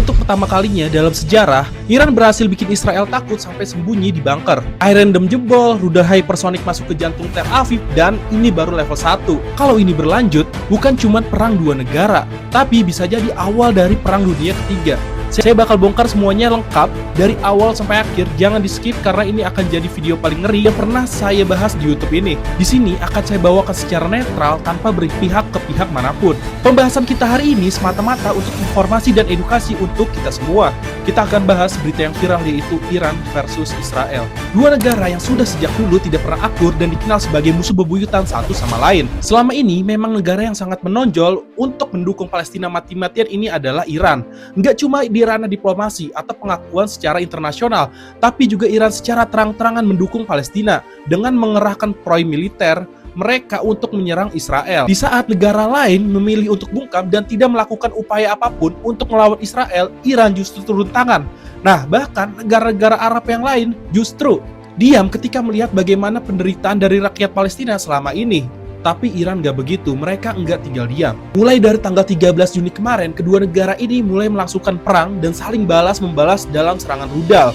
Untuk pertama kalinya dalam sejarah, Iran berhasil bikin Israel takut sampai sembunyi di bunker. Iron Dome jebol, rudal hypersonic masuk ke jantung Tel Aviv, dan ini baru level 1. Kalau ini berlanjut, bukan cuma perang dua negara, tapi bisa jadi awal dari perang dunia ketiga. Saya bakal bongkar semuanya lengkap dari awal sampai akhir. Jangan di skip karena ini akan jadi video paling ngeri yang pernah saya bahas di YouTube ini. Di sini akan saya bawakan secara netral tanpa berpihak ke pihak manapun. Pembahasan kita hari ini semata-mata untuk informasi dan edukasi untuk kita semua. Kita akan bahas berita yang viral, yaitu Iran versus Israel. Dua negara yang sudah sejak dulu tidak pernah akur dan dikenal sebagai musuh bebuyutan satu sama lain. Selama ini memang negara yang sangat menonjol untuk mendukung Palestina mati-matian ini adalah Iran. Nggak cuma di ranah diplomasi atau pengakuan secara internasional, tapi juga Iran secara terang-terangan mendukung Palestina dengan mengerahkan proy militer mereka untuk menyerang Israel. Di saat negara lain memilih untuk bungkam dan tidak melakukan upaya apapun untuk melawan Israel, Iran justru turun tangan. Nah, bahkan negara-negara Arab yang lain justru diam ketika melihat bagaimana penderitaan dari rakyat Palestina selama ini. Tapi Iran nggak begitu, mereka nggak tinggal diam. Mulai dari tanggal 13 Juni kemarin, kedua negara ini mulai melangsungkan perang dan saling balas-membalas dalam serangan rudal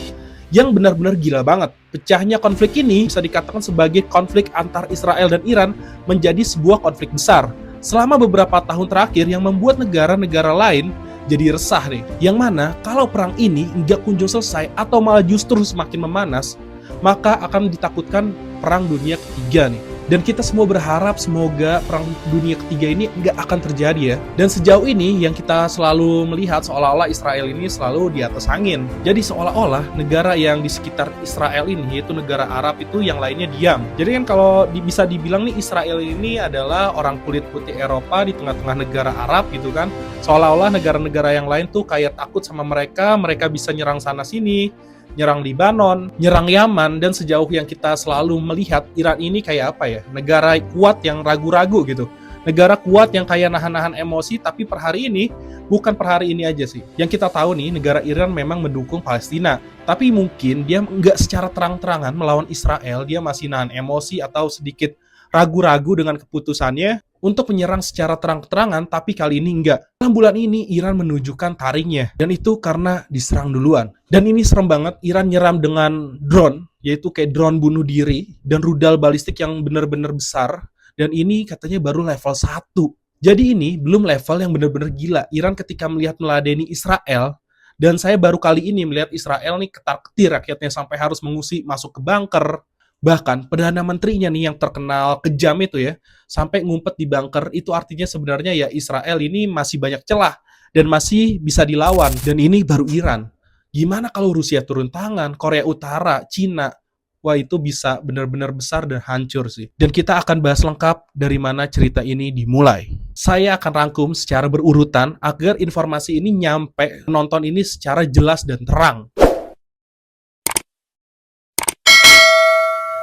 yang benar-benar gila banget. Pecahnya konflik ini bisa dikatakan sebagai konflik antar Israel dan Iran menjadi sebuah konflik besar selama beberapa tahun terakhir yang membuat negara-negara lain jadi resah nih. Yang mana kalau perang ini nggak kunjung selesai atau malah justru semakin memanas, maka akan ditakutkan perang dunia ketiga nih. Dan kita semua berharap semoga perang dunia ketiga ini nggak akan terjadi ya. Dan sejauh ini yang kita selalu melihat seolah-olah Israel ini selalu di atas angin. Jadi seolah-olah negara yang di sekitar Israel ini, yaitu negara Arab itu, yang lainnya diam. Jadi kan kalau bisa dibilang nih, Israel ini adalah orang kulit putih Eropa di tengah-tengah negara Arab gitu kan. Seolah-olah negara-negara yang lain tuh kayak takut sama mereka bisa nyerang sana sini, nyerang Libanon, nyerang Yaman, dan sejauh yang kita selalu melihat Iran ini kayak apa ya? Negara kuat yang ragu-ragu gitu. Negara kuat yang kayak nahan-nahan emosi, tapi per hari ini, bukan per hari ini aja sih. Yang kita tahu nih, negara Iran memang mendukung Palestina. Tapi mungkin dia nggak secara terang-terangan melawan Israel, dia masih nahan emosi atau sedikit ragu-ragu dengan keputusannya untuk menyerang secara terang-terangan, tapi kali ini enggak. Dalam bulan ini, Iran menunjukkan taringnya, dan itu karena diserang duluan. Dan ini serem banget, Iran nyeram dengan drone, yaitu kayak drone bunuh diri, dan rudal balistik yang benar-benar besar, dan ini katanya baru level 1. Jadi ini belum level yang benar-benar gila. Iran ketika melihat meladeni Israel, dan saya baru kali ini melihat Israel nih ketar-ketir rakyatnya sampai harus mengungsi masuk ke bunker. Bahkan Perdana Menterinya nih yang terkenal kejam itu ya, sampai ngumpet di bunker, itu artinya sebenarnya ya Israel ini masih banyak celah dan masih bisa dilawan. Dan ini baru Iran. Gimana kalau Rusia turun tangan, Korea Utara, Cina? Wah, itu bisa benar-benar besar dan hancur sih. Dan kita akan bahas lengkap dari mana cerita ini dimulai. Saya akan rangkum secara berurutan agar informasi ini nyampe penonton ini secara jelas dan terang.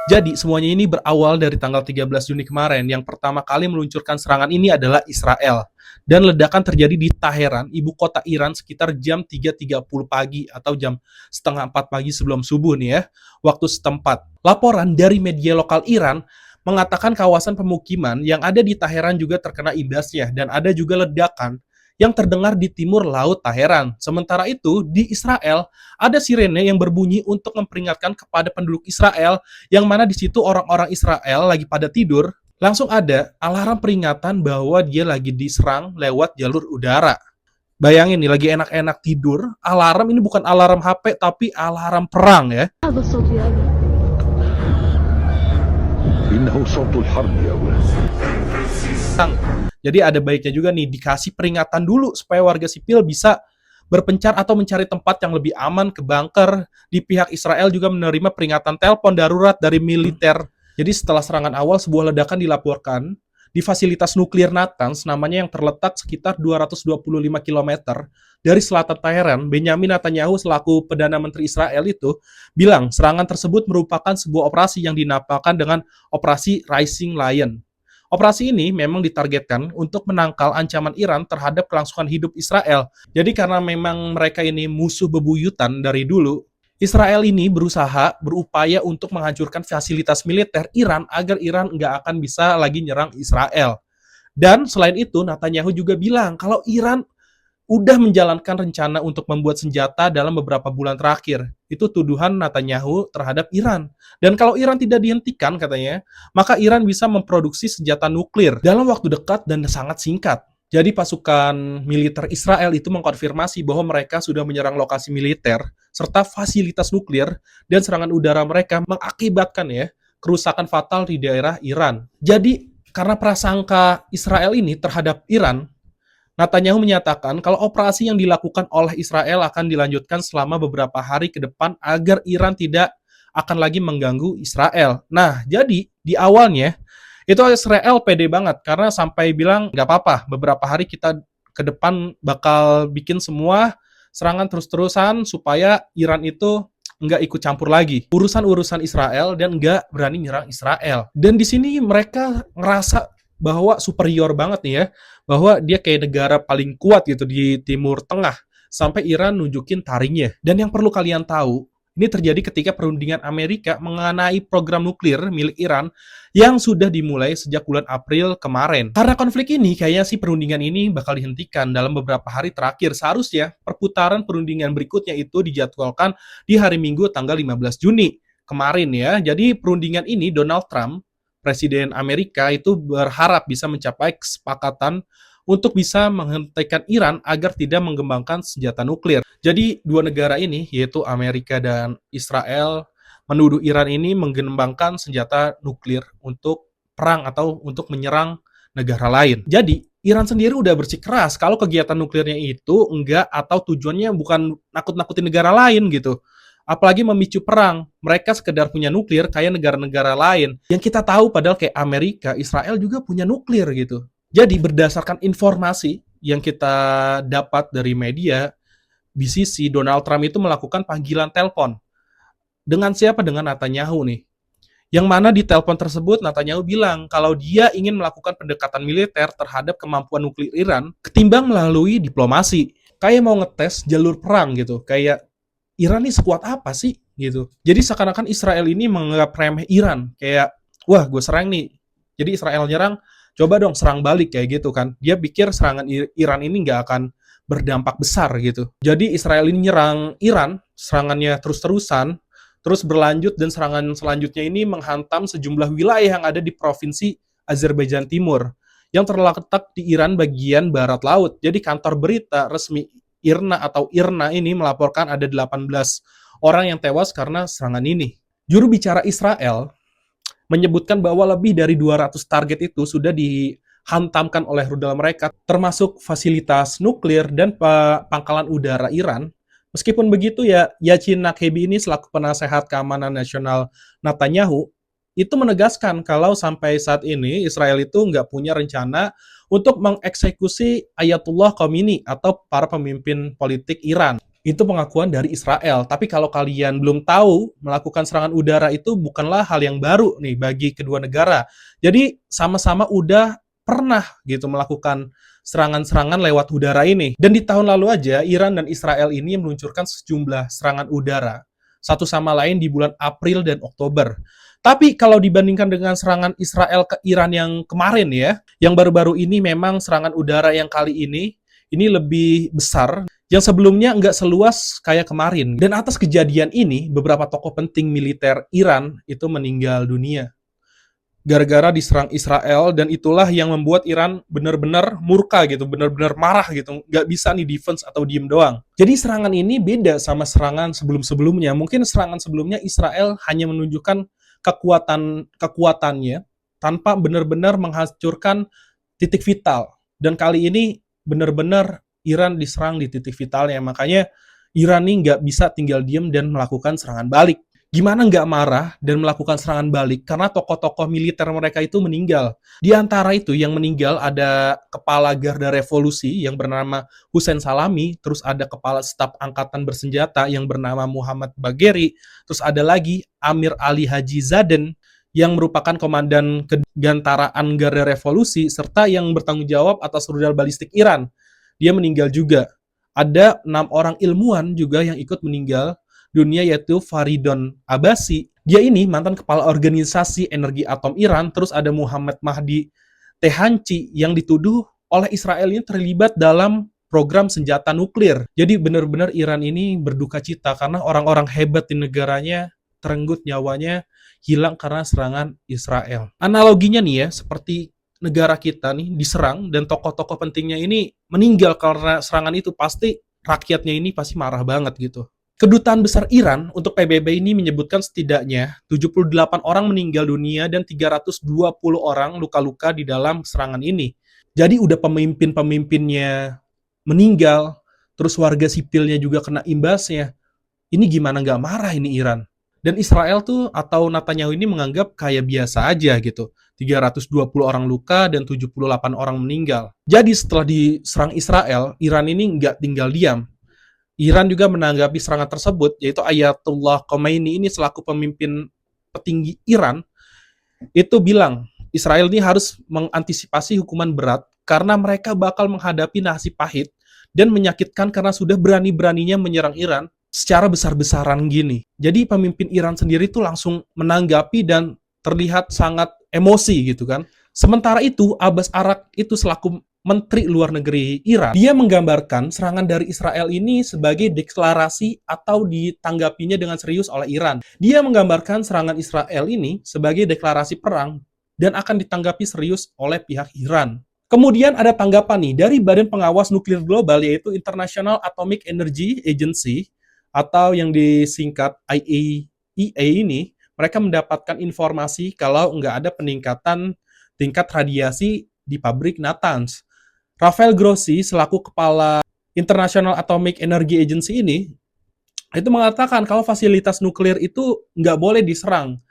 Jadi semuanya ini berawal dari tanggal 13 Juni kemarin. Yang pertama kali meluncurkan serangan ini adalah Israel. Dan ledakan terjadi di Teheran, ibu kota Iran, sekitar jam 3.30 pagi atau jam setengah 4 pagi sebelum subuh nih ya, waktu setempat. Laporan dari media lokal Iran mengatakan kawasan pemukiman yang ada di Teheran juga terkena imbasnya, dan ada juga ledakan yang terdengar di timur laut Teheran. Sementara itu, di Israel, ada sirene yang berbunyi untuk memperingatkan kepada penduduk Israel, yang mana di situ orang-orang Israel lagi pada tidur, langsung ada alarm peringatan bahwa dia lagi diserang lewat jalur udara. Bayangin nih, lagi enak-enak tidur, alarm ini bukan alarm HP, tapi alarm perang ya. Jadi ada baiknya juga nih dikasih peringatan dulu supaya warga sipil bisa berpencar atau mencari tempat yang lebih aman ke bunker. Di pihak Israel juga menerima peringatan telepon darurat dari militer. Jadi setelah serangan awal, sebuah ledakan dilaporkan di fasilitas nuklir Natanz, namanya, yang terletak sekitar 225 km dari selatan Teheran. Benjamin Netanyahu selaku Perdana Menteri Israel itu bilang serangan tersebut merupakan sebuah operasi yang dinamakan dengan Operasi Rising Lion. Operasi ini memang ditargetkan untuk menangkal ancaman Iran terhadap kelangsungan hidup Israel. Jadi karena memang mereka ini musuh bebuyutan dari dulu, Israel ini berupaya untuk menghancurkan fasilitas militer Iran agar Iran nggak akan bisa lagi nyerang Israel. Dan selain itu, Netanyahu juga bilang kalau Iran udah menjalankan rencana untuk membuat senjata dalam beberapa bulan terakhir. Itu tuduhan Netanyahu terhadap Iran. Dan kalau Iran tidak dihentikan katanya, maka Iran bisa memproduksi senjata nuklir dalam waktu dekat dan sangat singkat. Jadi pasukan militer Israel itu mengkonfirmasi bahwa mereka sudah menyerang lokasi militer serta fasilitas nuklir, dan serangan udara mereka mengakibatkan kerusakan fatal di daerah Iran. Jadi karena prasangka Israel ini terhadap Iran, Netanyahu menyatakan kalau operasi yang dilakukan oleh Israel akan dilanjutkan selama beberapa hari ke depan agar Iran tidak akan lagi mengganggu Israel. Nah, jadi di awalnya itu Israel pede banget karena sampai bilang nggak apa-apa, beberapa hari kita ke depan bakal bikin semua serangan terus-terusan supaya Iran itu nggak ikut campur lagi urusan-urusan Israel dan nggak berani nyerang Israel. Dan di sini mereka ngerasa bahwa superior banget nih ya, bahwa dia kayak negara paling kuat gitu di Timur Tengah, sampai Iran nunjukin taringnya. Dan yang perlu kalian tahu, ini terjadi ketika perundingan Amerika mengenai program nuklir milik Iran yang sudah dimulai sejak bulan April kemarin. Karena konflik ini, kayaknya sih perundingan ini bakal dihentikan dalam beberapa hari terakhir. Seharusnya perputaran perundingan berikutnya itu dijadwalkan di hari Minggu tanggal 15 Juni kemarin ya. Jadi perundingan ini Donald Trump, Presiden Amerika, itu berharap bisa mencapai kesepakatan untuk bisa menghentikan Iran agar tidak mengembangkan senjata nuklir. Jadi dua negara ini, yaitu Amerika dan Israel, menuduh Iran ini mengembangkan senjata nuklir untuk perang atau untuk menyerang negara lain. Jadi Iran sendiri udah bersikeras kalau kegiatan nuklirnya itu enggak atau tujuannya bukan nakut-nakutin negara lain gitu. Apalagi memicu perang. Mereka sekedar punya nuklir kayak negara-negara lain. Yang kita tahu padahal kayak Amerika, Israel juga punya nuklir gitu. Jadi berdasarkan informasi yang kita dapat dari media, BCC, Donald Trump itu melakukan panggilan telepon. Dengan siapa? Dengan Netanyahu nih. Yang mana di telepon tersebut Netanyahu bilang kalau dia ingin melakukan pendekatan militer terhadap kemampuan nuklir Iran ketimbang melalui diplomasi. Kayak mau ngetes jalur perang gitu. Kayak Iran nih sekuat apa sih gitu. Jadi seakan-akan Israel ini menganggap remeh Iran. Kayak, wah gue serang nih. Jadi Israel nyerang, coba dong serang balik kayak gitu kan. Dia pikir serangan Iran ini nggak akan berdampak besar gitu. Jadi Israel ini nyerang Iran, serangannya terus-terusan, terus berlanjut, dan serangan selanjutnya ini menghantam sejumlah wilayah yang ada di provinsi Azerbaijan Timur yang terletak di Iran bagian barat laut. Jadi kantor berita resmi IRNA atau IRNA ini melaporkan ada 18 orang yang tewas karena serangan ini. Juru bicara Israel menyebutkan bahwa lebih dari 200 target itu sudah dihantamkan oleh rudal mereka, termasuk fasilitas nuklir dan pangkalan udara Iran. Meskipun begitu ya, Yachin Nakebi ini selaku penasehat keamanan nasional Netanyahu, itu menegaskan kalau sampai saat ini Israel itu nggak punya rencana untuk mengeksekusi Ayatullah Khomeini atau para pemimpin politik Iran. Itu pengakuan dari Israel. Tapi kalau kalian belum tahu, melakukan serangan udara itu bukanlah hal yang baru nih bagi kedua negara. Jadi sama-sama udah pernah gitu melakukan serangan-serangan lewat udara ini. Dan di tahun lalu aja, Iran dan Israel ini meluncurkan sejumlah serangan udara satu sama lain di bulan April dan Oktober. Tapi kalau dibandingkan dengan serangan Israel ke Iran yang kemarin ya, yang baru-baru ini memang serangan udara yang kali ini lebih besar, yang sebelumnya nggak seluas kayak kemarin. Dan atas kejadian ini, beberapa tokoh penting militer Iran itu meninggal dunia gara-gara diserang Israel, dan itulah yang membuat Iran benar-benar murka gitu, benar-benar marah gitu, nggak bisa nih defense atau diem doang. Jadi serangan ini beda sama serangan sebelum-sebelumnya. Mungkin serangan sebelumnya Israel hanya menunjukkan kekuatannya tanpa benar-benar menghancurkan titik vital. Dan kali ini benar-benar Iran diserang di titik vitalnya. Makanya Iran nih nggak bisa tinggal diem dan melakukan serangan balik. Gimana nggak marah dan melakukan serangan balik? Karena tokoh-tokoh militer mereka itu meninggal. Di antara itu yang meninggal ada kepala Garda Revolusi yang bernama Hussein Salami, terus ada kepala staf angkatan bersenjata yang bernama Muhammad Bagheri, terus ada lagi Amir Ali Haji Zaden yang merupakan komandan kegantaraan Garda Revolusi serta yang bertanggung jawab atas rudal balistik Iran. Dia meninggal juga. Ada 6 orang ilmuwan juga yang ikut meninggal dunia, yaitu Faridon Abbasi. Dia ini mantan kepala organisasi energi atom Iran. Terus ada Muhammad Mahdi Tehanci yang dituduh oleh Israel ini terlibat dalam program senjata nuklir. Jadi benar-benar Iran ini berduka cita karena orang-orang hebat di negaranya terenggut nyawanya hilang karena serangan Israel. Analoginya nih ya, seperti negara kita nih diserang dan tokoh-tokoh pentingnya ini meninggal karena serangan itu, pasti rakyatnya ini pasti marah banget gitu. Kedutaan Besar Iran untuk PBB ini menyebutkan setidaknya 78 orang meninggal dunia dan 320 orang luka-luka di dalam serangan ini. Jadi udah pemimpin-pemimpinnya meninggal, terus warga sipilnya juga kena imbasnya. Ini gimana nggak marah ini Iran? Dan Israel tuh atau Netanyahu ini menganggap kayak biasa aja gitu. 320 orang luka dan 78 orang meninggal. Jadi setelah diserang Israel, Iran ini nggak tinggal diam. Iran juga menanggapi serangan tersebut, yaitu Ayatollah Khomeini ini selaku pemimpin petinggi Iran, itu bilang, Israel ini harus mengantisipasi hukuman berat karena mereka bakal menghadapi nasib pahit dan menyakitkan karena sudah berani-beraninya menyerang Iran secara besar-besaran gini. Jadi pemimpin Iran sendiri tuh langsung menanggapi dan terlihat sangat emosi gitu kan. Sementara itu, Abbas Arak itu selaku Menteri Luar Negeri Iran, dia menggambarkan serangan dari Israel ini sebagai deklarasi atau ditanggapinya dengan serius oleh Iran. Dia menggambarkan serangan Israel ini sebagai deklarasi perang dan akan ditanggapi serius oleh pihak Iran. Kemudian ada tanggapan nih dari Badan Pengawas Nuklir Global, yaitu International Atomic Energy Agency atau yang disingkat IAEA ini. Mereka mendapatkan informasi kalau nggak ada peningkatan tingkat radiasi di pabrik Natanz. Rafael Grossi selaku kepala International Atomic Energy Agency ini itu mengatakan kalau fasilitas nuklir itu nggak boleh diserang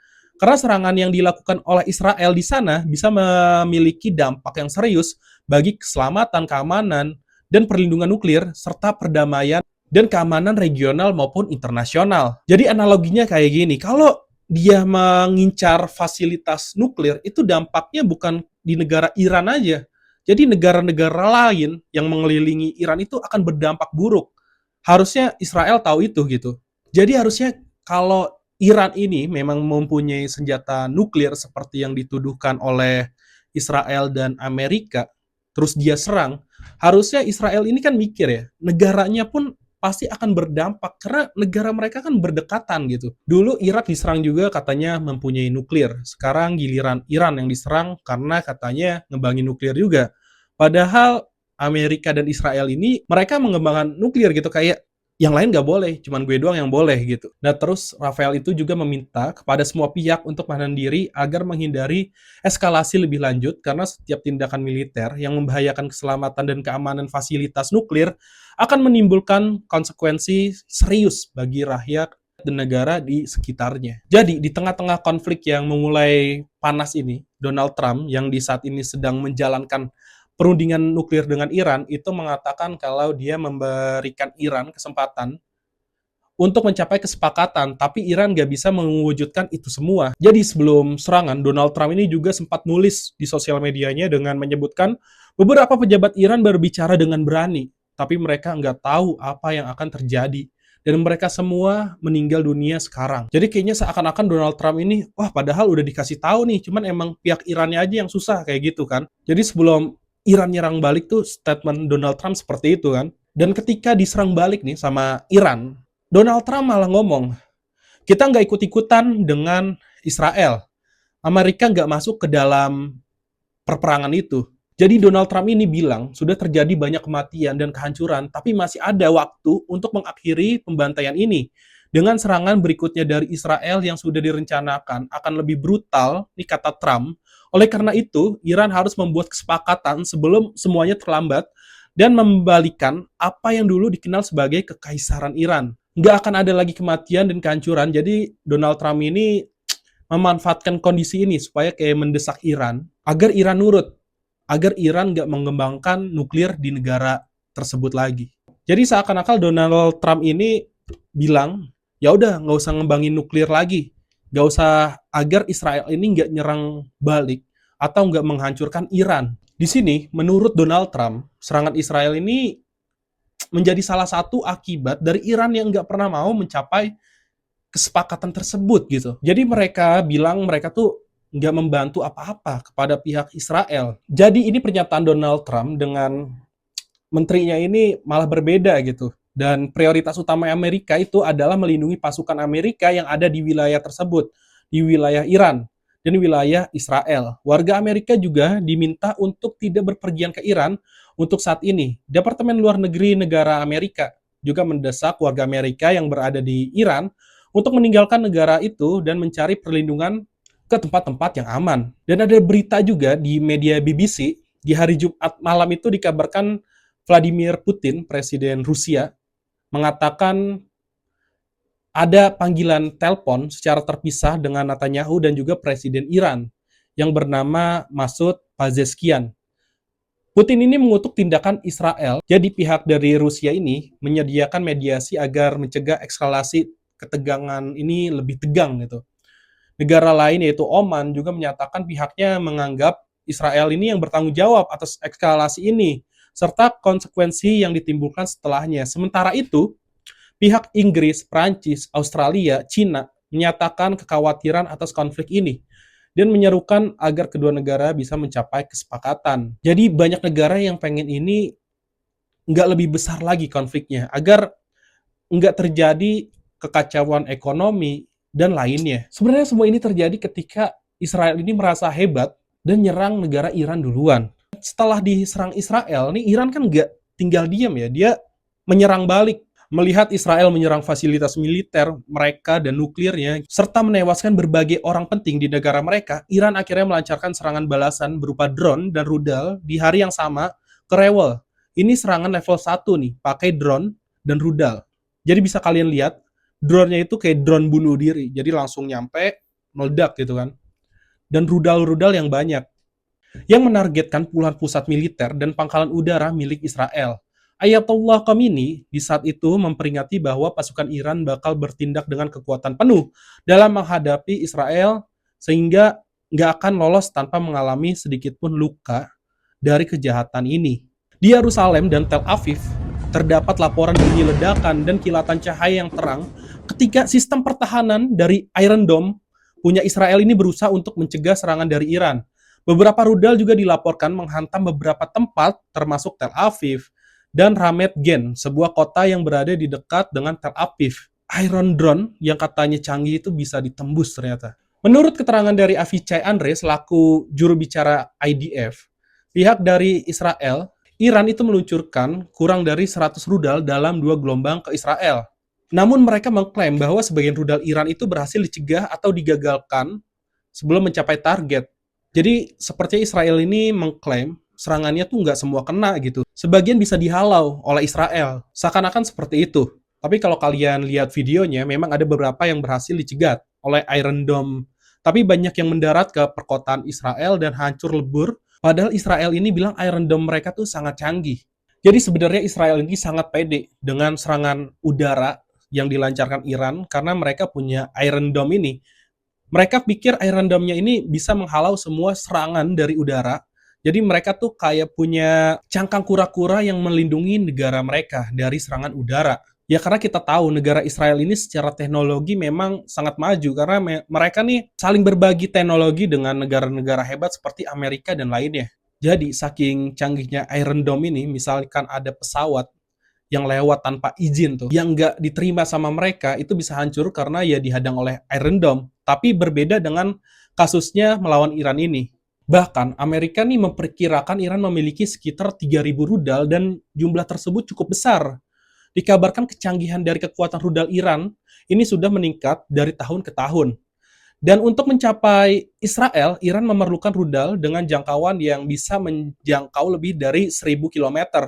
karena serangan yang dilakukan oleh Israel di sana bisa memiliki dampak yang serius bagi keselamatan, keamanan, dan perlindungan nuklir serta perdamaian dan keamanan regional maupun internasional. Jadi analoginya kayak gini, kalau dia mengincar fasilitas nuklir itu dampaknya bukan di negara Iran aja. Jadi negara-negara lain yang mengelilingi Iran itu akan berdampak buruk. Harusnya Israel tahu itu gitu. Jadi harusnya kalau Iran ini memang mempunyai senjata nuklir seperti yang dituduhkan oleh Israel dan Amerika, terus dia serang, harusnya Israel ini kan mikir ya, negaranya pun pasti akan berdampak karena negara mereka kan berdekatan gitu. Dulu Irak diserang juga katanya mempunyai nuklir. Sekarang giliran Iran yang diserang karena katanya ngembangin nuklir juga. Padahal Amerika dan Israel ini mereka mengembangkan nuklir gitu, kayak yang lain nggak boleh, cuman gue doang yang boleh gitu. Nah terus Rafael itu juga meminta kepada semua pihak untuk menahan diri agar menghindari eskalasi lebih lanjut karena setiap tindakan militer yang membahayakan keselamatan dan keamanan fasilitas nuklir akan menimbulkan konsekuensi serius bagi rakyat dan negara di sekitarnya. Jadi, di tengah-tengah konflik yang memulai panas ini, Donald Trump yang di saat ini sedang menjalankan perundingan nuklir dengan Iran, itu mengatakan kalau dia memberikan Iran kesempatan untuk mencapai kesepakatan, tapi Iran nggak bisa mewujudkan itu semua. Jadi sebelum serangan, Donald Trump ini juga sempat nulis di sosial medianya dengan menyebutkan beberapa pejabat Iran berbicara dengan berani, tapi mereka nggak tahu apa yang akan terjadi. Dan mereka semua meninggal dunia sekarang. Jadi kayaknya seakan-akan Donald Trump ini, wah padahal udah dikasih tahu nih, cuman emang pihak Irannya aja yang susah kayak gitu kan. Jadi sebelum Iran nyerang balik tuh statement Donald Trump seperti itu kan. Dan ketika diserang balik nih sama Iran, Donald Trump malah ngomong, kita nggak ikut-ikutan dengan Israel. Amerika nggak masuk ke dalam perperangan itu. Jadi Donald Trump ini bilang, sudah terjadi banyak kematian dan kehancuran, tapi masih ada waktu untuk mengakhiri pembantaian ini. Dengan serangan berikutnya dari Israel yang sudah direncanakan akan lebih brutal, nih kata Trump. Oleh karena itu, Iran harus membuat kesepakatan sebelum semuanya terlambat dan membalikan apa yang dulu dikenal sebagai kekaisaran Iran. Nggak akan ada lagi kematian dan kehancuran, jadi Donald Trump ini memanfaatkan kondisi ini supaya kayak mendesak Iran agar Iran nurut, agar Iran nggak mengembangkan nuklir di negara tersebut lagi. Jadi seakan-akan Donald Trump ini bilang, ya udah nggak usah ngembangin nuklir lagi, nggak usah, agar Israel ini nggak nyerang balik atau nggak menghancurkan Iran. Di sini, menurut Donald Trump, serangan Israel ini menjadi salah satu akibat dari Iran yang nggak pernah mau mencapai kesepakatan tersebut gitu. Jadi mereka bilang mereka tuh nggak membantu apa-apa kepada pihak Israel. Jadi ini pernyataan Donald Trump dengan menterinya ini malah berbeda gitu. Dan prioritas utama Amerika itu adalah melindungi pasukan Amerika yang ada di wilayah tersebut, di wilayah Iran dan wilayah Israel. Warga Amerika juga diminta untuk tidak berpergian ke Iran untuk saat ini. Departemen Luar Negeri negara Amerika juga mendesak warga Amerika yang berada di Iran untuk meninggalkan negara itu dan mencari perlindungan ke tempat-tempat yang aman. Dan ada berita juga di media BBC, di hari Jumat malam itu dikabarkan Vladimir Putin, presiden Rusia, mengatakan ada panggilan telepon secara terpisah dengan Netanyahu dan juga presiden Iran yang bernama Masoud Pezeshkian. Putin ini mengutuk tindakan Israel, jadi pihak dari Rusia ini menyediakan mediasi agar mencegah eskalasi ketegangan ini lebih tegang gitu. Negara lain yaitu Oman juga menyatakan pihaknya menganggap Israel ini yang bertanggung jawab atas eskalasi ini, serta konsekuensi yang ditimbulkan setelahnya. Sementara itu, pihak Inggris, Prancis, Australia, Cina menyatakan kekhawatiran atas konflik ini dan menyerukan agar kedua negara bisa mencapai kesepakatan. Jadi banyak negara yang pengen ini nggak lebih besar lagi konfliknya, agar nggak terjadi kekacauan ekonomi dan lainnya. Sebenarnya semua ini terjadi ketika Israel ini merasa hebat dan nyerang negara Iran duluan. Setelah diserang Israel, nih Iran kan nggak tinggal diam ya, dia menyerang balik. Melihat Israel menyerang fasilitas militer mereka dan nuklirnya, serta menewaskan berbagai orang penting di negara mereka, Iran akhirnya melancarkan serangan balasan berupa drone dan rudal di hari yang sama ke Rewel. Ini serangan level 1 nih, pakai drone dan rudal. Jadi bisa kalian lihat, drone-nya itu kayak drone bunuh diri, jadi langsung nyampe, meledak gitu kan. Dan rudal-rudal yang banyak, yang menargetkan puluhan pusat militer dan pangkalan udara milik Israel. Ayatollah Khomeini di saat itu memperingati bahwa pasukan Iran bakal bertindak dengan kekuatan penuh dalam menghadapi Israel sehingga nggak akan lolos tanpa mengalami sedikit pun luka dari kejahatan ini. Di Yerusalem dan Tel Aviv terdapat laporan bunyi ledakan dan kilatan cahaya yang terang ketika sistem pertahanan dari Iron Dome punya Israel ini berusaha untuk mencegah serangan dari Iran. Beberapa rudal juga dilaporkan menghantam beberapa tempat termasuk Tel Aviv dan Ramet Gan, sebuah kota yang berada di dekat dengan Tel Aviv. Iron Drone yang katanya canggih itu bisa ditembus ternyata. Menurut keterangan dari Avichai Andre selaku juru bicara IDF, pihak dari Israel, Iran itu meluncurkan kurang dari 100 rudal dalam 2 gelombang ke Israel. Namun mereka mengklaim bahwa sebagian rudal Iran itu berhasil dicegah atau digagalkan sebelum mencapai target. Jadi sepertinya Israel ini mengklaim serangannya tuh nggak semua kena gitu. Sebagian bisa dihalau oleh Israel. Seakan-akan seperti itu. Tapi kalau kalian lihat videonya, memang ada beberapa yang berhasil dicegat oleh Iron Dome. Tapi banyak yang mendarat ke perkotaan Israel dan hancur lebur. Padahal Israel ini bilang Iron Dome mereka tuh sangat canggih. Jadi sebenarnya Israel ini sangat pede dengan serangan udara yang dilancarkan Iran karena mereka punya Iron Dome ini. Mereka pikir Iron Dome-nya ini bisa menghalau semua serangan dari udara. Jadi mereka tuh kayak punya cangkang kura-kura yang melindungi negara mereka dari serangan udara. Ya karena kita tahu negara Israel ini secara teknologi memang sangat maju karena mereka nih saling berbagi teknologi dengan negara-negara hebat seperti Amerika dan lainnya. Jadi saking canggihnya Iron Dome ini, misalkan ada pesawat yang lewat tanpa izin tuh, yang nggak diterima sama mereka, itu bisa hancur karena ya dihadang oleh Iron Dome. Tapi berbeda dengan kasusnya melawan Iran ini. Bahkan Amerika nih memperkirakan Iran memiliki sekitar 3.000 rudal dan jumlah tersebut cukup besar. Dikabarkan kecanggihan dari kekuatan rudal Iran ini sudah meningkat dari tahun ke tahun. Dan untuk mencapai Israel, Iran memerlukan rudal dengan jangkauan yang bisa menjangkau lebih dari 1.000 km.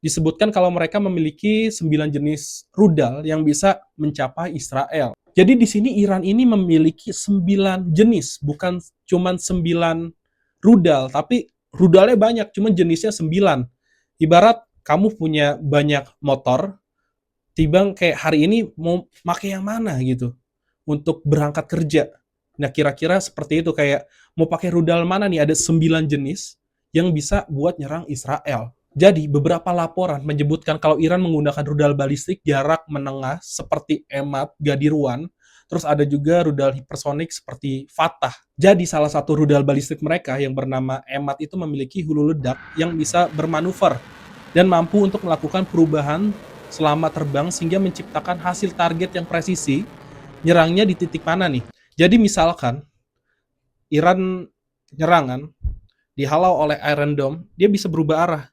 Disebutkan kalau mereka memiliki 9 jenis rudal yang bisa mencapai Israel. Jadi di sini Iran ini memiliki 9 jenis, bukan cuma 9 rudal, tapi rudalnya banyak, cuma jenisnya 9. Ibarat kamu punya banyak motor, tiba kayak hari ini mau pakai yang mana gitu untuk berangkat kerja. Nah, kira-kira seperti itu, kayak mau pakai rudal mana nih, ada 9 jenis yang bisa buat nyerang Israel. Jadi, beberapa laporan menyebutkan kalau Iran menggunakan rudal balistik jarak menengah seperti Emad, Gadir-1, terus ada juga rudal hipersonik seperti Fatah. Jadi, salah satu rudal balistik mereka yang bernama Emad itu memiliki hulu ledak yang bisa bermanuver dan mampu untuk melakukan perubahan selama terbang sehingga menciptakan hasil target yang presisi, nyerangnya di titik mana nih. Jadi misalkan Iran nyerangan dihalau oleh Iron Dome, dia bisa berubah arah.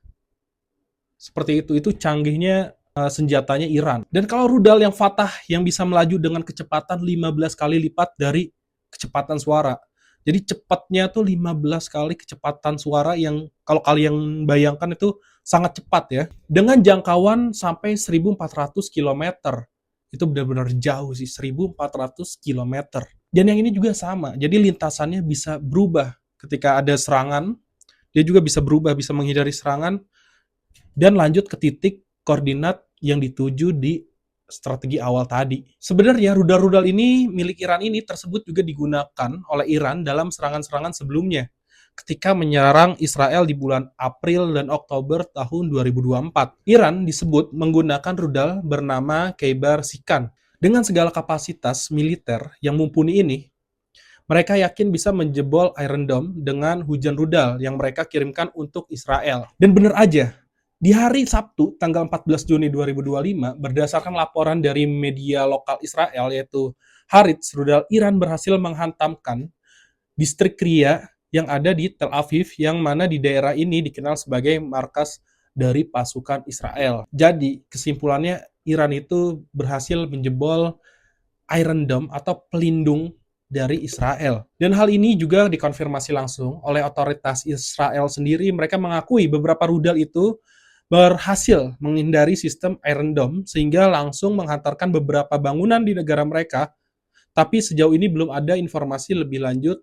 Seperti itu canggihnya senjatanya Iran. Dan kalau rudal yang Fatah yang bisa melaju dengan kecepatan 15 kali lipat dari kecepatan suara. Jadi cepatnya tuh 15 kali kecepatan suara yang kalau kalian bayangkan itu sangat cepat ya. Dengan jangkauan sampai 1.400 kilometer. Itu benar-benar jauh sih, 1.400 kilometer. Dan yang ini juga sama, jadi lintasannya bisa berubah. Ketika ada serangan, dia juga bisa berubah, bisa menghindari serangan, dan lanjut ke titik koordinat yang dituju di strategi awal tadi. Sebenarnya rudal-rudal ini milik Iran ini tersebut juga digunakan oleh Iran dalam serangan-serangan sebelumnya ketika menyerang Israel di bulan April dan Oktober tahun 2024. Iran disebut menggunakan rudal bernama Khaybar Sikan. Dengan segala kapasitas militer yang mumpuni ini, mereka yakin bisa menjebol Iron Dome dengan hujan rudal yang mereka kirimkan untuk Israel. Dan benar aja, di hari Sabtu, tanggal 14 Juni 2025, berdasarkan laporan dari media lokal Israel, yaitu Haaretz, rudal Iran berhasil menghantamkan distrik Kriya yang ada di Tel Aviv, yang mana di daerah ini dikenal sebagai markas dari pasukan Israel. Jadi, kesimpulannya Iran itu berhasil menjebol Iron Dome atau pelindung dari Israel. Dan hal ini juga dikonfirmasi langsung oleh otoritas Israel sendiri. Mereka mengakui beberapa rudal itu berhasil menghindari sistem Iron Dome sehingga langsung menghantarkan beberapa bangunan di negara mereka. Tapi sejauh ini belum ada informasi lebih lanjut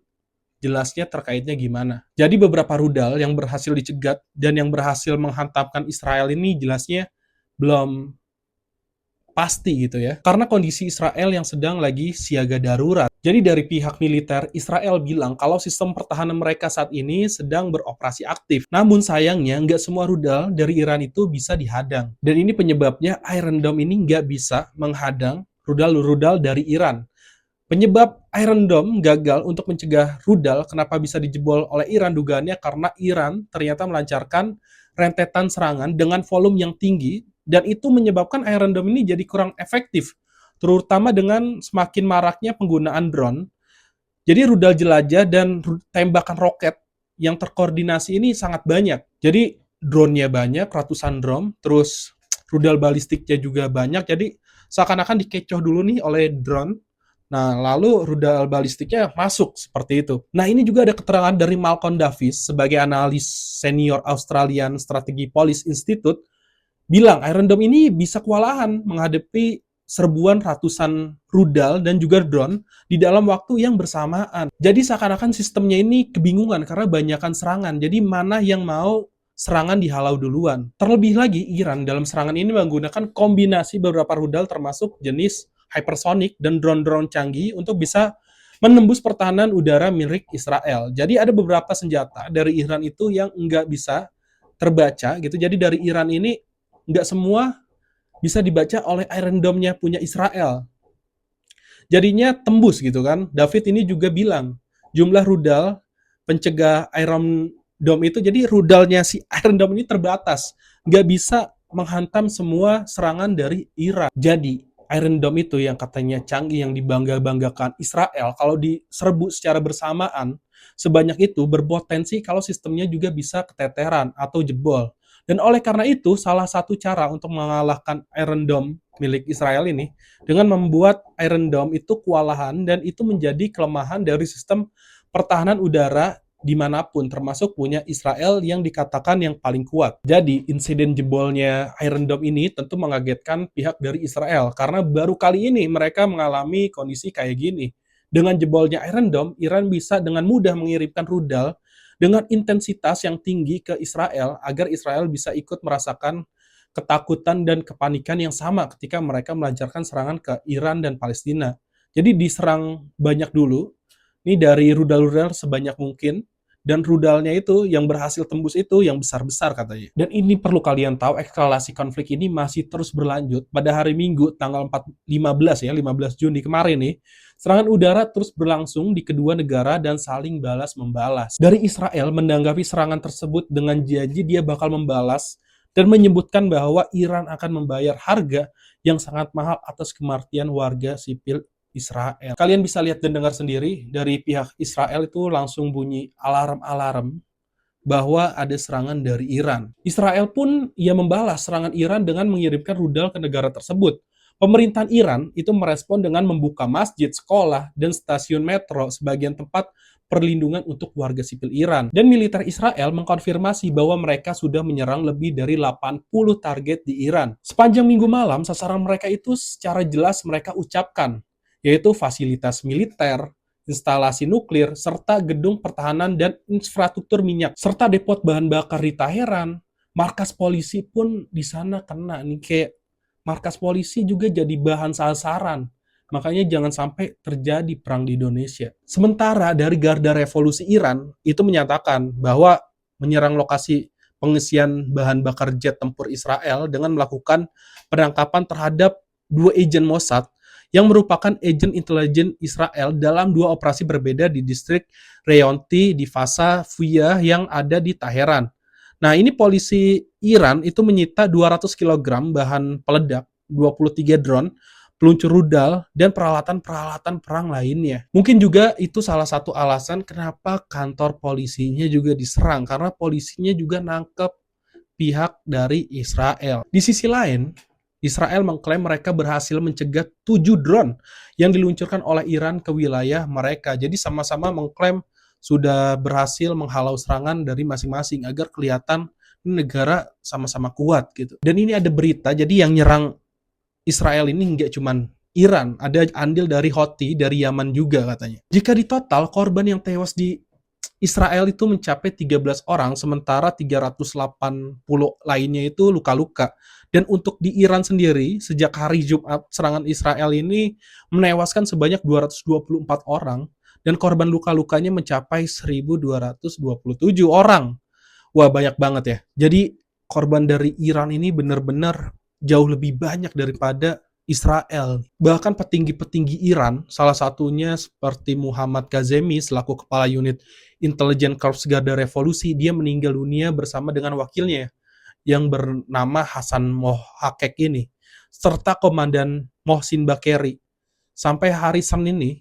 jelasnya terkaitnya gimana. Jadi beberapa rudal yang berhasil dicegat dan yang berhasil menghantamkan Israel ini jelasnya belum pasti gitu ya. Karena kondisi Israel yang sedang lagi siaga darurat. Jadi dari pihak militer, Israel bilang kalau sistem pertahanan mereka saat ini sedang beroperasi aktif. Namun sayangnya nggak semua rudal dari Iran itu bisa dihadang. Dan ini penyebabnya Iron Dome ini nggak bisa menghadang rudal-rudal dari Iran. Penyebab Iron Dome gagal untuk mencegah rudal kenapa bisa dijebol oleh Iran dugaannya karena Iran ternyata melancarkan rentetan serangan dengan volume yang tinggi dan itu menyebabkan Iron Dome ini jadi kurang efektif, terutama dengan semakin maraknya penggunaan drone. Jadi rudal jelajah dan tembakan roket yang terkoordinasi ini sangat banyak. Jadi drone-nya banyak, ratusan drone, terus rudal balistiknya juga banyak, jadi seakan-akan dikecoh dulu nih oleh drone. Nah, lalu rudal balistiknya masuk seperti itu. Nah, ini juga ada keterangan dari Malcolm Davis sebagai analis senior Australian Strategy Policy Institute bilang Iron Dome ini bisa kewalahan menghadapi serbuan ratusan rudal dan juga drone di dalam waktu yang bersamaan. Jadi seakan-akan sistemnya ini kebingungan karena banyakan serangan. Jadi mana yang mau serangan dihalau duluan. Terlebih lagi Iran dalam serangan ini menggunakan kombinasi beberapa rudal termasuk jenis hypersonic dan drone-drone canggih untuk bisa menembus pertahanan udara milik Israel. Jadi ada beberapa senjata dari Iran itu yang nggak bisa terbaca gitu. Jadi dari Iran ini nggak semua bisa dibaca oleh Iron Dome-nya punya Israel. Jadinya tembus gitu kan. David ini juga bilang, jumlah rudal pencegah Iron Dome itu, jadi rudalnya si Iron Dome ini terbatas. Nggak bisa menghantam semua serangan dari Iran. Jadi, Iron Dome itu yang katanya canggih, yang dibangga-banggakan Israel, kalau diserbu secara bersamaan, sebanyak itu berpotensi kalau sistemnya juga bisa keteteran atau jebol. Dan oleh karena itu, salah satu cara untuk mengalahkan Iron Dome milik Israel ini dengan membuat Iron Dome itu kewalahan dan itu menjadi kelemahan dari sistem pertahanan udara dimanapun, termasuk punya Israel yang dikatakan yang paling kuat. Jadi, insiden jebolnya Iron Dome ini tentu mengagetkan pihak dari Israel, karena baru kali ini mereka mengalami kondisi kayak gini. Dengan jebolnya Iron Dome, Iran bisa dengan mudah mengirimkan rudal dengan intensitas yang tinggi ke Israel, agar Israel bisa ikut merasakan ketakutan dan kepanikan yang sama ketika mereka melancarkan serangan ke Iran dan Palestina. Jadi diserang banyak dulu, ini dari rudal-rudal sebanyak mungkin, dan rudalnya itu yang berhasil tembus itu yang besar-besar katanya. Dan ini perlu kalian tahu, eskalasi konflik ini masih terus berlanjut. Pada hari Minggu tanggal 15 Juni kemarin nih, serangan udara terus berlangsung di kedua negara dan saling balas-membalas. Dari Israel menanggapi serangan tersebut dengan janji dia bakal membalas dan menyebutkan bahwa Iran akan membayar harga yang sangat mahal atas kematian warga sipil Israel. Kalian bisa lihat dan dengar sendiri, dari pihak Israel itu langsung bunyi alarm-alarm bahwa ada serangan dari Iran. Israel pun membalas serangan Iran dengan mengirimkan rudal ke negara tersebut. Pemerintahan Iran itu merespon dengan membuka masjid, sekolah, dan stasiun metro sebagian tempat perlindungan untuk warga sipil Iran. Dan militer Israel mengkonfirmasi bahwa mereka sudah menyerang lebih dari 80 target di Iran. Sepanjang minggu malam, sasaran mereka itu secara jelas mereka ucapkan, yaitu fasilitas militer, instalasi nuklir, serta gedung pertahanan dan infrastruktur minyak, serta depot bahan bakar di Teheran. Markas polisi pun di sana kena nih, kayak markas polisi juga jadi bahan sasaran. Makanya jangan sampai terjadi perang di Indonesia. Sementara dari Garda Revolusi Iran itu menyatakan bahwa menyerang lokasi pengisian bahan bakar jet tempur Israel dengan melakukan penangkapan terhadap 2 agen Mossad yang merupakan agen intelijen Israel dalam 2 operasi berbeda di distrik Reyonti di Fasa Fuyah yang ada di Teheran. Nah, ini polisi Iran itu menyita 200 kg bahan peledak, 23 drone, peluncur rudal, dan peralatan-peralatan perang lainnya. Mungkin juga itu salah satu alasan kenapa kantor polisinya juga diserang, karena polisinya juga nangkep pihak dari Israel. Di sisi lain, Israel mengklaim mereka berhasil mencegah 7 drone yang diluncurkan oleh Iran ke wilayah mereka. Jadi sama-sama mengklaim sudah berhasil menghalau serangan dari masing-masing agar kelihatan negara sama-sama kuat gitu. Dan ini ada berita, jadi yang nyerang Israel ini nggak cuman Iran, ada andil dari Houthi, dari Yaman juga katanya. Jika di total, korban yang tewas di Israel itu mencapai 13 orang, sementara 380 lainnya itu luka-luka. Dan untuk di Iran sendiri, sejak hari Jumat, serangan Israel ini menewaskan sebanyak 224 orang, dan korban luka-lukanya mencapai 1.227 orang. Wah, banyak banget ya. Jadi, korban dari Iran ini benar-benar jauh lebih banyak daripada Israel. Bahkan petinggi-petinggi Iran, salah satunya seperti Muhammad Kazemi selaku kepala unit intelijen Korps Garda Revolusi, dia meninggal dunia bersama dengan wakilnya yang bernama Hasan Mohakek ini, serta Komandan Mohsin Bakeri. Sampai hari Senin ini,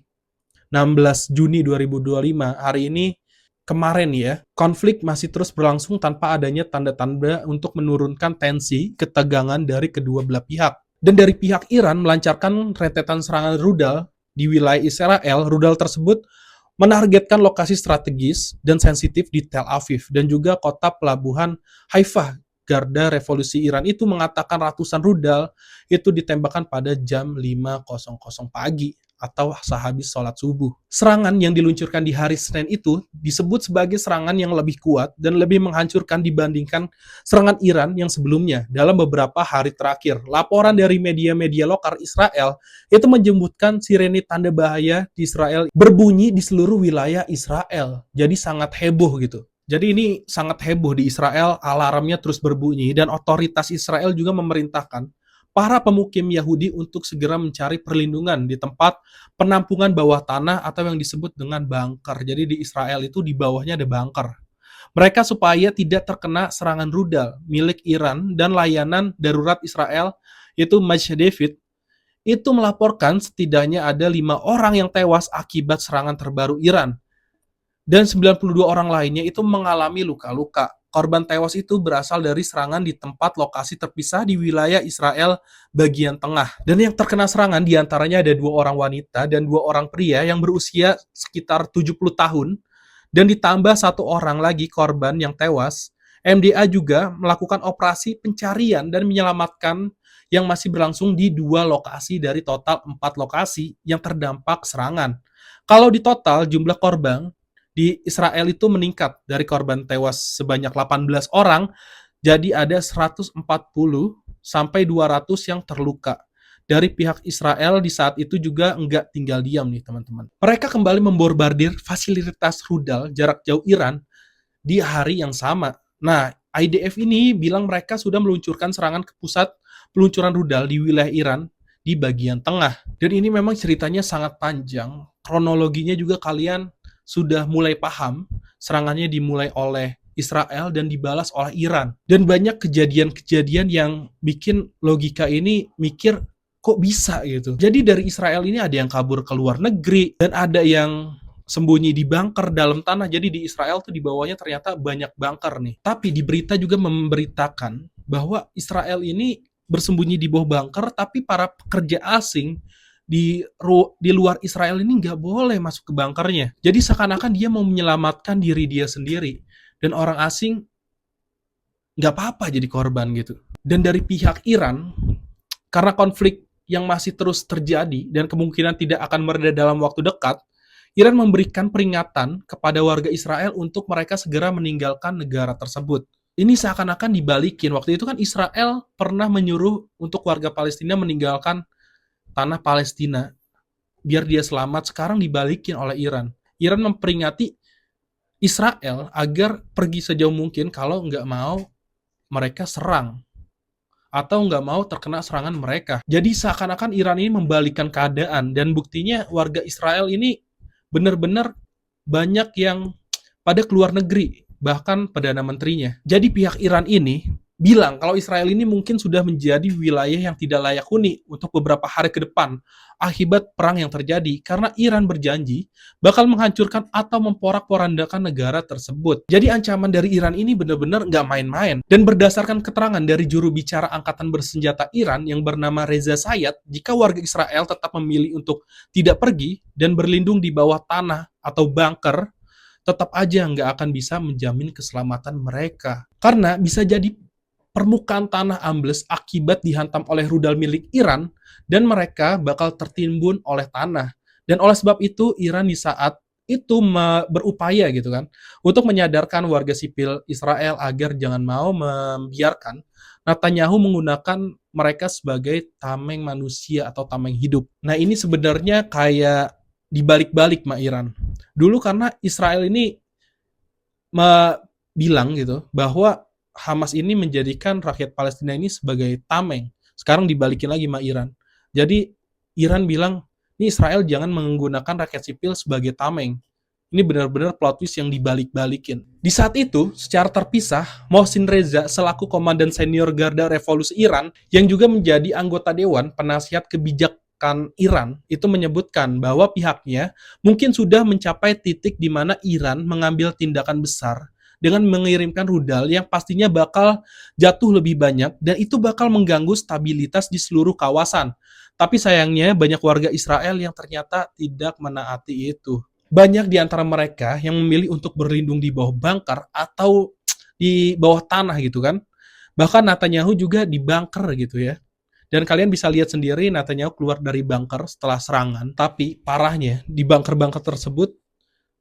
16 Juni 2025, hari ini kemarin ya, konflik masih terus berlangsung tanpa adanya tanda-tanda untuk menurunkan tensi ketegangan dari kedua belah pihak. Dan dari pihak Iran melancarkan rentetan serangan rudal di wilayah Israel. Rudal tersebut menargetkan lokasi strategis dan sensitif di Tel Aviv dan juga kota pelabuhan Haifa. Garda Revolusi Iran itu mengatakan ratusan rudal itu ditembakkan pada jam 5.00 pagi atau sehabis sholat subuh. Serangan yang diluncurkan di hari Senin itu disebut sebagai serangan yang lebih kuat dan lebih menghancurkan dibandingkan serangan Iran yang sebelumnya. Dalam beberapa hari terakhir, laporan dari media-media lokal Israel itu menyebutkan sirene tanda bahaya di Israel berbunyi di seluruh wilayah Israel. Jadi sangat heboh gitu. Jadi ini sangat heboh di Israel, alarmnya terus berbunyi, dan otoritas Israel juga memerintahkan para pemukim Yahudi untuk segera mencari perlindungan di tempat penampungan bawah tanah atau yang disebut dengan bunker. Jadi di Israel itu di bawahnya ada bunker. Mereka supaya tidak terkena serangan rudal milik Iran, dan layanan darurat Israel, yaitu Maj David, itu melaporkan setidaknya ada 5 orang yang tewas akibat serangan terbaru Iran. Dan 92 orang lainnya itu mengalami luka-luka. Korban tewas itu berasal dari serangan di tempat lokasi terpisah di wilayah Israel bagian tengah. Dan yang terkena serangan diantaranya ada 2 orang wanita dan 2 orang pria yang berusia sekitar 70 tahun. Dan ditambah 1 orang lagi korban yang tewas. MDA juga melakukan operasi pencarian dan menyelamatkan yang masih berlangsung di 2 lokasi dari total 4 lokasi yang terdampak serangan. Kalau di total jumlah korban di Israel itu meningkat dari korban tewas sebanyak 18 orang, jadi ada 140 sampai 200 yang terluka. Dari pihak Israel di saat itu juga enggak tinggal diam nih teman-teman. Mereka kembali membombardir fasilitas rudal jarak jauh Iran di hari yang sama. Nah, IDF ini bilang mereka sudah meluncurkan serangan ke pusat peluncuran rudal di wilayah Iran di bagian tengah. Dan ini memang ceritanya sangat panjang. Kronologinya juga kalian sudah mulai paham. Serangannya dimulai oleh Israel dan dibalas oleh Iran. Dan banyak kejadian-kejadian yang bikin logika ini mikir kok bisa gitu. Jadi dari Israel ini ada yang kabur ke luar negeri dan ada yang sembunyi di bunker dalam tanah. Jadi di Israel tuh di bawahnya ternyata banyak bunker nih. Tapi di berita juga memberitakan bahwa Israel ini bersembunyi di bawah bunker, tapi para pekerja asing di luar Israel ini nggak boleh masuk ke bunkernya. Jadi seakan-akan dia mau menyelamatkan diri dia sendiri. Dan orang asing nggak apa-apa jadi korban gitu. Dan dari pihak Iran, karena konflik yang masih terus terjadi dan kemungkinan tidak akan mereda dalam waktu dekat, Iran memberikan peringatan kepada warga Israel untuk mereka segera meninggalkan negara tersebut. Ini seakan-akan dibalikin. Waktu itu kan Israel pernah menyuruh untuk warga Palestina meninggalkan tanah Palestina biar dia selamat. Sekarang dibalikin oleh Iran. Iran memperingati Israel agar pergi sejauh mungkin kalau nggak mau mereka serang atau nggak mau terkena serangan mereka. Jadi seakan-akan Iran ini membalikkan keadaan dan buktinya warga Israel ini benar-benar banyak yang pada keluar negeri, bahkan Perdana Menterinya. Jadi pihak Iran ini bilang kalau Israel ini mungkin sudah menjadi wilayah yang tidak layak huni untuk beberapa hari ke depan akibat perang yang terjadi, karena Iran berjanji bakal menghancurkan atau memporak-porandakan negara tersebut. Jadi ancaman dari Iran ini benar-benar nggak main-main. Dan berdasarkan keterangan dari juru bicara Angkatan Bersenjata Iran yang bernama Reza Sayed, jika warga Israel tetap memilih untuk tidak pergi dan berlindung di bawah tanah atau bunker, tetap aja nggak akan bisa menjamin keselamatan mereka. Karena bisa jadi permukaan tanah ambles akibat dihantam oleh rudal milik Iran dan mereka bakal tertimbun oleh tanah. Dan oleh sebab itu Iran di saat itu berupaya gitu kan untuk menyadarkan warga sipil Israel agar jangan mau membiarkan Netanyahu menggunakan mereka sebagai tameng manusia atau tameng hidup. Nah, ini sebenarnya kayak dibalik-balik sama Iran. Dulu karena Israel ini bilang gitu bahwa Hamas ini menjadikan rakyat Palestina ini sebagai tameng. Sekarang dibalikin lagi sama Iran. Jadi Iran bilang, ini Israel jangan menggunakan rakyat sipil sebagai tameng. Ini benar-benar plot twist yang dibalik-balikin. Di saat itu, secara terpisah, Mohsin Reza selaku komandan senior Garda Revolusi Iran yang juga menjadi anggota Dewan Penasihat Kebijakan Iran itu menyebutkan bahwa pihaknya mungkin sudah mencapai titik di mana Iran mengambil tindakan besar dengan mengirimkan rudal yang pastinya bakal jatuh lebih banyak dan itu bakal mengganggu stabilitas di seluruh kawasan. Tapi sayangnya banyak warga Israel yang ternyata tidak menaati itu. Banyak di antara mereka yang memilih untuk berlindung di bawah bunker atau di bawah tanah gitu kan. Bahkan Netanyahu juga di bunker gitu ya. Dan kalian bisa lihat sendiri Netanyahu keluar dari bunker setelah serangan. Tapi parahnya di bunker-bunker tersebut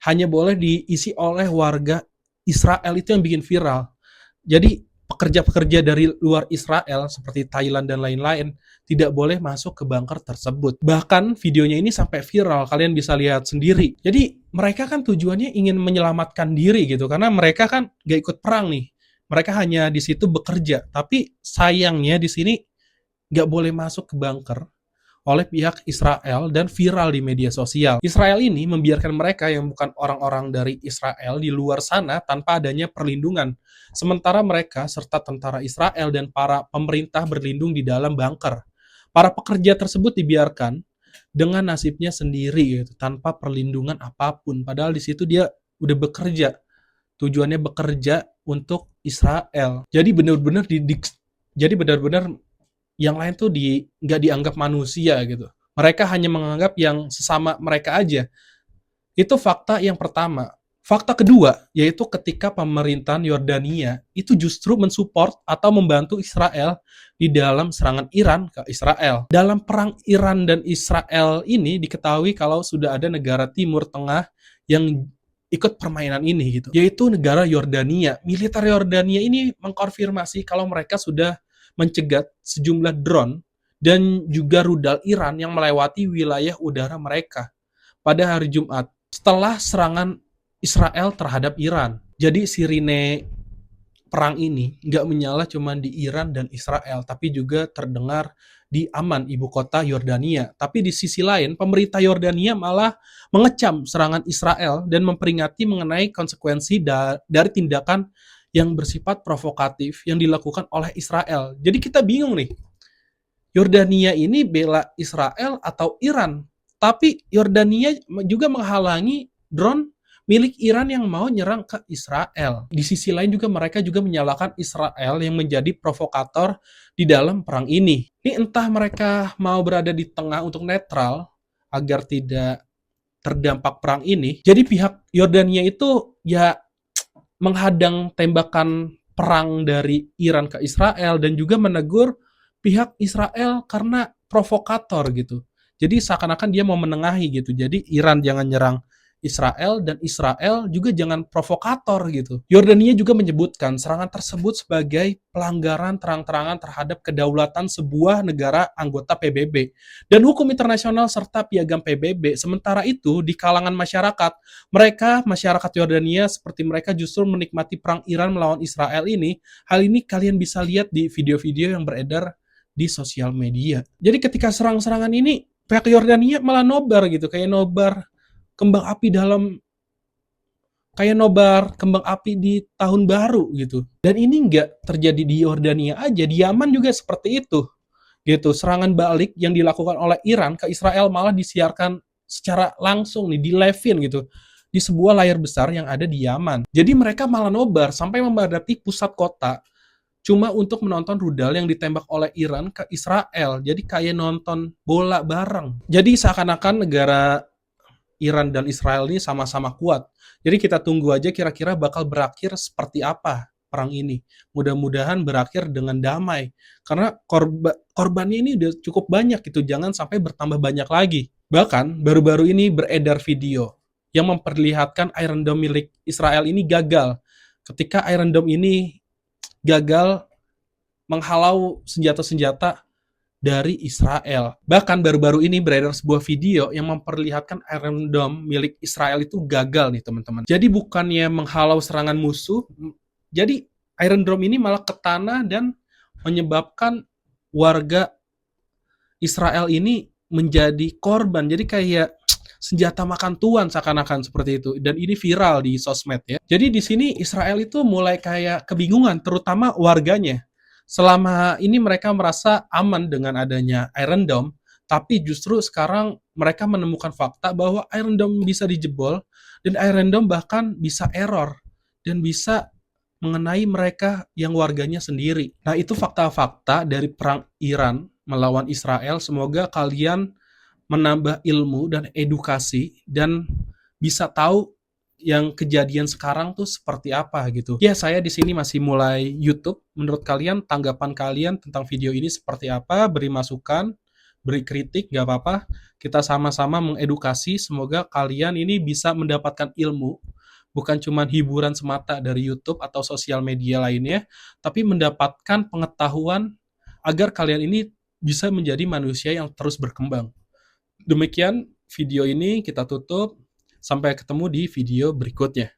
hanya boleh diisi oleh warga Israel. Itu yang bikin viral. Jadi pekerja-pekerja dari luar Israel seperti Thailand dan lain-lain tidak boleh masuk ke bunker tersebut. Bahkan videonya ini sampai viral, kalian bisa lihat sendiri. Jadi mereka kan tujuannya ingin menyelamatkan diri gitu, karena mereka kan gak ikut perang nih. Mereka hanya di situ bekerja. Tapi sayangnya di sini gak boleh masuk ke bunker oleh pihak Israel dan viral di media sosial. Israel ini membiarkan mereka yang bukan orang-orang dari Israel di luar sana tanpa adanya perlindungan. Sementara mereka serta tentara Israel dan para pemerintah berlindung di dalam bunker. Para pekerja tersebut dibiarkan dengan nasibnya sendiri gitu, tanpa perlindungan apapun. Padahal di situ dia udah bekerja. Tujuannya bekerja untuk Israel. Jadi benar-benar yang lain tuh nggak dianggap manusia gitu. Mereka hanya menganggap yang sesama mereka aja. Itu fakta yang pertama. Fakta kedua, yaitu ketika pemerintahan Yordania itu justru mensupport atau membantu Israel di dalam serangan Iran ke Israel. Dalam perang Iran dan Israel ini diketahui kalau sudah ada negara Timur Tengah yang ikut permainan ini gitu, yaitu negara Yordania. Militer Yordania ini mengkonfirmasi kalau mereka sudah mencegat sejumlah drone dan juga rudal Iran yang melewati wilayah udara mereka pada hari Jumat setelah serangan Israel terhadap Iran. Jadi sirine perang ini nggak menyala cuma di Iran dan Israel, tapi juga terdengar di Amman, ibu kota Yordania. Tapi di sisi lain, pemerintah Yordania malah mengecam serangan Israel dan memperingati mengenai konsekuensi dari tindakan yang bersifat provokatif yang dilakukan oleh Israel. Jadi kita bingung nih, Yordania ini bela Israel atau Iran? Tapi Yordania juga menghalangi drone milik Iran yang mau nyerang ke Israel. Di sisi lain juga mereka juga menyalahkan Israel yang menjadi provokator di dalam perang ini. Ini entah mereka mau berada di tengah untuk netral agar tidak terdampak perang ini. Jadi pihak Yordania itu ya menghadang tembakan perang dari Iran ke Israel dan juga menegur pihak Israel karena provokator gitu. Jadi seakan-akan dia mau menengahi gitu. Jadi Iran jangan nyerang Israel dan Israel juga jangan provokator gitu. Yordania juga menyebutkan serangan tersebut sebagai pelanggaran terang-terangan terhadap kedaulatan sebuah negara anggota PBB dan hukum internasional serta piagam PBB. Sementara itu di kalangan masyarakat, masyarakat Yordania seperti mereka justru menikmati perang Iran melawan Israel ini. Hal ini kalian bisa lihat di video-video yang beredar di sosial media. Jadi ketika serang-serangan ini pihak Yordania malah nobar gitu, kayak nobar kembang api kayak nobar kembang api di tahun baru gitu. Dan ini nggak terjadi di Yordania aja, di Yaman juga seperti itu. Gitu, serangan balik yang dilakukan oleh Iran ke Israel malah disiarkan secara langsung nih, di live-in gitu, di sebuah layar besar yang ada di Yaman. Jadi mereka malah nobar sampai memadati pusat kota cuma untuk menonton rudal yang ditembak oleh Iran ke Israel. Jadi kayak nonton bola bareng. Jadi seakan-akan negara Iran dan Israel ini sama-sama kuat. Jadi kita tunggu aja kira-kira bakal berakhir seperti apa perang ini. Mudah-mudahan berakhir dengan damai. Karena korbannya ini udah cukup banyak gitu, jangan sampai bertambah banyak lagi. Bahkan baru-baru ini beredar video yang memperlihatkan Iron Dome milik Israel ini gagal. Ketika Iron Dome ini gagal menghalau senjata-senjata dari Israel. Bahkan baru-baru ini beredar sebuah video yang memperlihatkan Iron Dome milik Israel itu gagal nih teman-teman. Jadi bukannya menghalau serangan musuh, jadi Iron Dome ini malah ke tanah dan menyebabkan warga Israel ini menjadi korban. Jadi kayak senjata makan tuan seakan-akan seperti itu. Dan ini viral di sosmed ya. Jadi di sini Israel itu mulai kayak kebingungan, terutama warganya. Selama ini mereka merasa aman dengan adanya Iron Dome, tapi justru sekarang mereka menemukan fakta bahwa Iron Dome bisa dijebol dan Iron Dome bahkan bisa error dan bisa mengenai mereka yang warganya sendiri. Nah, itu fakta-fakta dari perang Iran melawan Israel. Semoga kalian menambah ilmu dan edukasi dan bisa tahu yang kejadian sekarang tuh seperti apa gitu. Ya, saya di sini masih mulai YouTube. Menurut kalian, tanggapan kalian tentang video ini seperti apa? Beri masukan, beri kritik, gak apa-apa. Kita sama-sama mengedukasi. Semoga kalian ini bisa mendapatkan ilmu, bukan cuma hiburan semata dari YouTube atau sosial media lainnya, tapi mendapatkan pengetahuan agar kalian ini bisa menjadi manusia yang terus berkembang. Demikian video ini kita tutup. Sampai ketemu di video berikutnya.